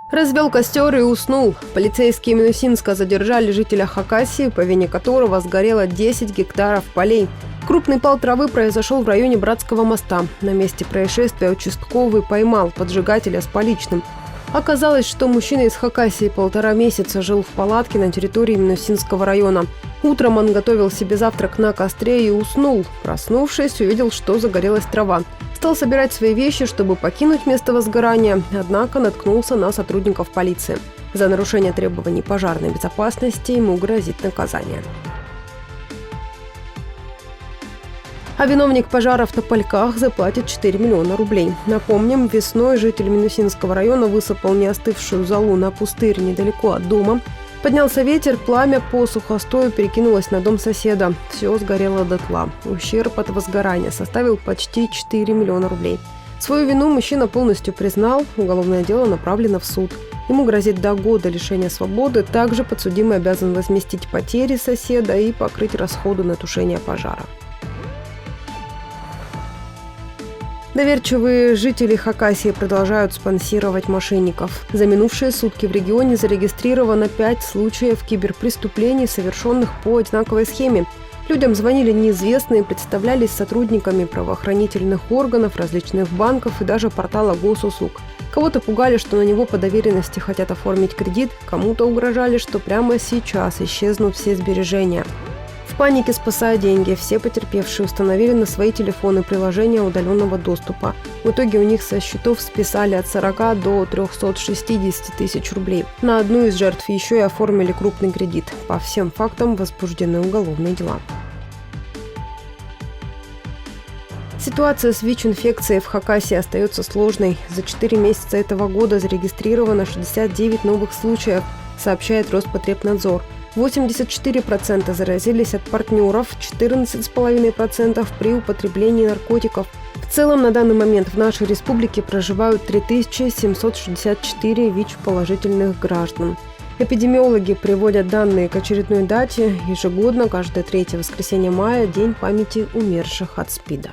Развел костер и уснул. Полицейские Минусинска задержали жителя Хакасии, по вине которого сгорело 10 гектаров полей. Крупный пал травы произошел в районе Братского моста. На месте происшествия участковый поймал поджигателя с поличным. Оказалось, что мужчина из Хакасии 1,5 месяца жил в палатке на территории Минусинского района. Утром он готовил себе завтрак на костре и уснул. Проснувшись, увидел, что загорелась трава. Стал собирать свои вещи, чтобы покинуть место возгорания, однако наткнулся на сотрудников полиции. За нарушение требований пожарной безопасности ему грозит наказание. А виновник пожара в Топольках заплатит 4 миллиона рублей. Напомним, весной житель Минусинского района высыпал неостывшую золу на пустырь недалеко от дома. Поднялся ветер, пламя по сухостою перекинулось на дом соседа. Все сгорело дотла. Ущерб от возгорания составил почти 4 миллиона рублей. Свою вину мужчина полностью признал. Уголовное дело направлено в суд. Ему грозит до года лишения свободы. Также подсудимый обязан возместить потери соседа и покрыть расходы на тушение пожара. Доверчивые жители Хакасии продолжают спонсировать мошенников. За минувшие сутки в регионе зарегистрировано 5 случаев киберпреступлений, совершенных по одинаковой схеме. Людям звонили неизвестные, представлялись сотрудниками правоохранительных органов, различных банков и даже портала госуслуг. Кого-то пугали, что на него по доверенности хотят оформить кредит, кому-то угрожали, что прямо сейчас исчезнут все сбережения. В панике, спасая деньги, все потерпевшие установили на свои телефоны приложение удаленного доступа. В итоге у них со счетов списали от 40 до 360 тысяч рублей. На одну из жертв еще и оформили крупный кредит. По всем фактам возбуждены уголовные дела. Ситуация с ВИЧ-инфекцией в Хакасии остается сложной. За 4 месяца этого года зарегистрировано 69 новых случаев, сообщает Роспотребнадзор. 84% заразились от партнеров, 14,5% при употреблении наркотиков. В целом, на данный момент в нашей республике проживают 3764 ВИЧ-положительных граждан. Эпидемиологи приводят данные к очередной дате. Ежегодно, каждое 3 воскресенье мая – День памяти умерших от СПИДа.